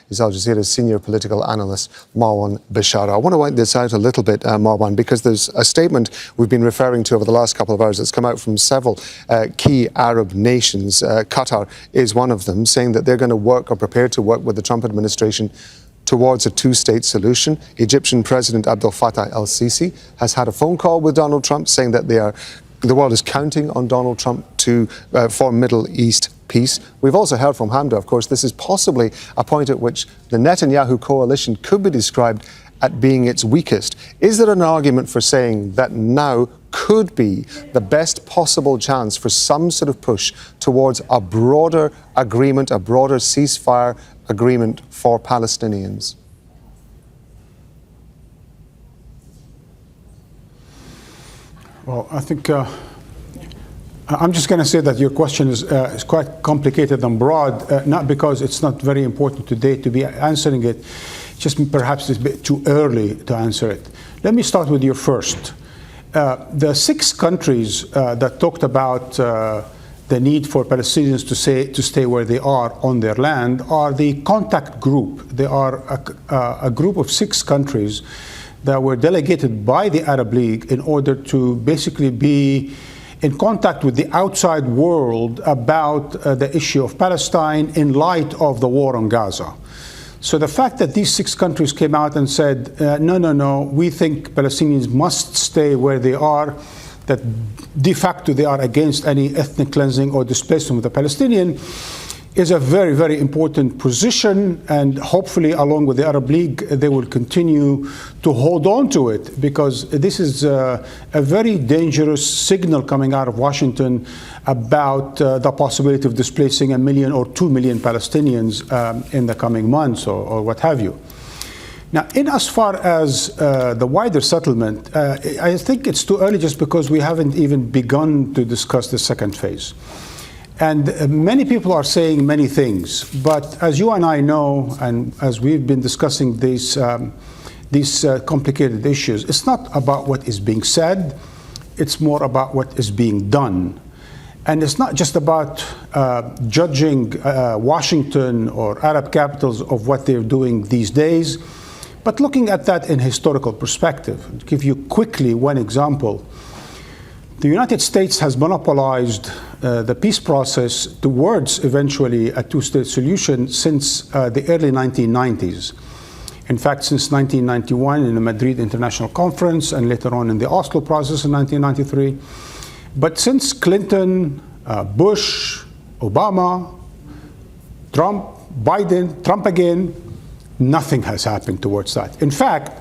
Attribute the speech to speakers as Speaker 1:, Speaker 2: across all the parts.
Speaker 1: is Al Jazeera's senior political analyst, Marwan Bishara. I want to wind this out a little bit, Marwan, because there's a statement we've been referring to over the last couple of hours that's come out from several key Arab nations. Qatar is one of them, saying that they're going to work or prepare to work with the Trump administration towards a two-state solution. Egyptian President Abdel Fattah el-Sisi has had a phone call with Donald Trump saying that the world is counting on Donald Trump for Middle East peace. We've also heard from Hamda, of course, this is possibly a point at which the Netanyahu coalition could be described at being its weakest. Is there an argument for saying that now could be the best possible chance for some sort of push towards a broader agreement, a broader ceasefire agreement for Palestinians?
Speaker 2: Well, I think I'm just going to say that your question is quite complicated and broad, not because it's not very important today to be answering it, just perhaps it's a bit too early to answer it. Let me start with your first. The 6 countries that talked about the need for Palestinians to stay where they are on their land are the contact group. They are a group of 6 countries that were delegated by the Arab League in order to basically be in contact with the outside world about the issue of Palestine in light of the war on Gaza. So the fact that these 6 countries came out and said, no, we think Palestinians must stay where they are, that de facto they are against any ethnic cleansing or displacement of the Palestinian, is a very, very important position, and hopefully along with the Arab League they will continue to hold on to it, because this is a very dangerous signal coming out of Washington about the possibility of displacing 1 million or 2 million Palestinians in the coming months or what have you. Now, in as far as the wider settlement, I think it's too early just because we haven't even begun to discuss the second phase. And many people are saying many things, but as you and I know, and as we've been discussing these complicated issues, it's not about what is being said, it's more about what is being done. And it's not just about judging Washington or Arab capitals of what they're doing these days, but looking at that in historical perspective. To give you quickly one example, the United States has monopolized the peace process towards eventually a two-state solution since the early 1990s. In fact, since 1991 in the Madrid International Conference and later on in the Oslo process in 1993. But since Clinton, Bush, Obama, Trump, Biden, Trump again, nothing has happened towards that. In fact,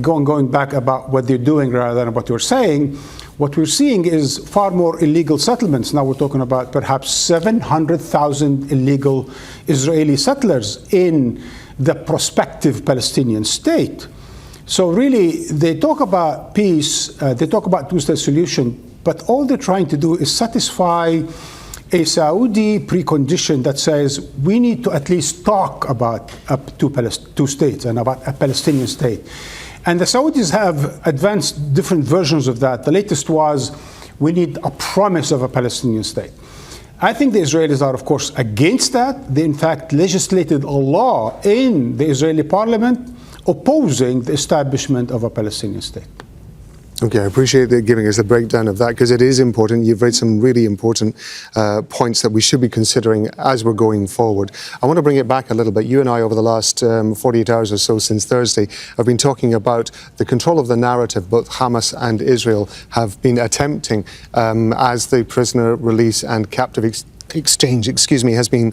Speaker 2: going back about what they're doing rather than what you're saying, what we're seeing is far more illegal settlements. Now we're talking about perhaps 700,000 illegal Israeli settlers in the prospective Palestinian state. So really, they talk about peace, they talk about two-state solution, but all they're trying to do is satisfy a Saudi precondition that says we need to at least talk about two states and about a Palestinian state. And the Saudis have advanced different versions of that. The latest was we need a promise of a Palestinian state. I think the Israelis are, of course, against that. They, in fact, legislated a law in the Israeli parliament opposing the establishment of a Palestinian state.
Speaker 1: Okay, I appreciate you giving us a breakdown of that, because it is important. You've raised some really important points that we should be considering as we're going forward. I want to bring it back a little bit. You and I, over the last 48 hours or so since Thursday, have been talking about the control of the narrative both Hamas and Israel have been attempting as the prisoner release and captive exchange, has been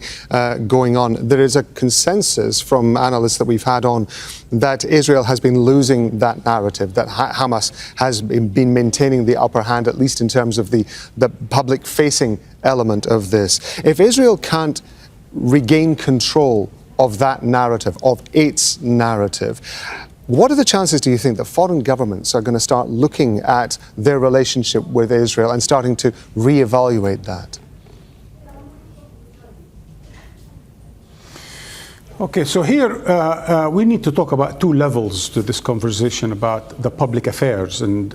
Speaker 1: going on. There is a consensus from analysts that we've had on that Israel has been losing that narrative, that Hamas has been maintaining the upper hand, at least in terms of the public-facing element of this. If Israel can't regain control of that narrative, of its narrative, what are the chances, do you think, that foreign governments are going to start looking at their relationship with Israel and starting to reevaluate that?
Speaker 2: Okay, so here we need to talk about 2 levels to this conversation about the public affairs and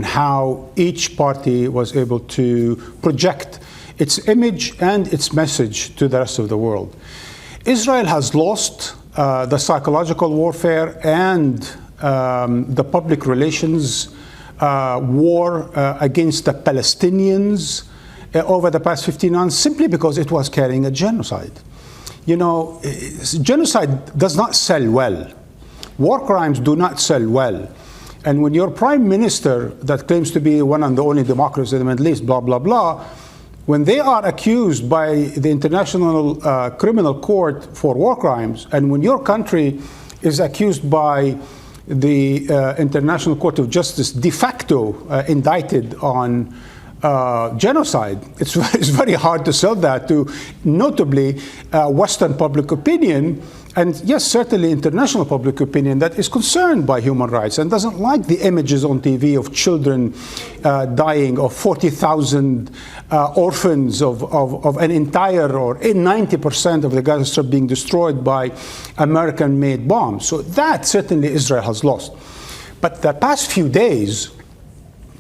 Speaker 2: how each party was able to project its image and its message to the rest of the world. Israel has lost the psychological warfare and the public relations war against the Palestinians over the past 15 months simply because it was carrying a genocide. You know, genocide does not sell well. War crimes do not sell well. And when your prime minister that claims to be one and the only democracy in the Middle East, blah, blah, blah, when they are accused by the International Criminal Court for war crimes, and when your country is accused by the International Court of Justice de facto indicted on genocide, it's very hard to sell that to notably Western public opinion, and yes, certainly international public opinion that is concerned by human rights and doesn't like the images on TV of children dying, of 40,000 orphans, of an entire or 90% of the Gaza Strip being destroyed by American-made bombs. So that certainly Israel has lost. But the past few days,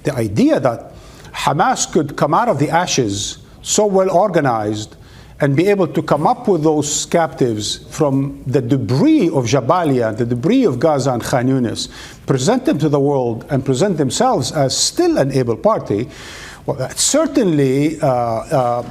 Speaker 2: the idea that Hamas could come out of the ashes so well organized and be able to come up with those captives from the debris of Jabalia, the debris of Gaza and Khan Yunis, present them to the world and present themselves as still an able party, well, that certainly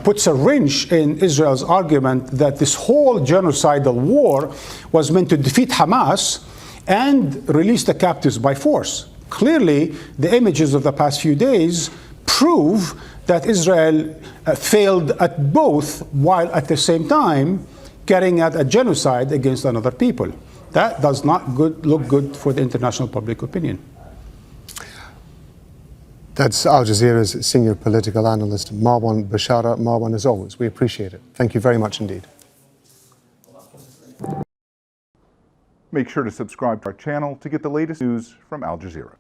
Speaker 2: puts a wrench in Israel's argument that this whole genocidal war was meant to defeat Hamas and release the captives by force. Clearly, the images of the past few days prove that Israel failed at both, while at the same time carrying out a genocide against another people. That does not look good for the international public opinion.
Speaker 1: That's Al Jazeera's senior political analyst, Marwan Bishara. Marwan, as always, we appreciate it. Thank you very much indeed.
Speaker 3: Make sure to subscribe to our channel to get the latest news from Al Jazeera.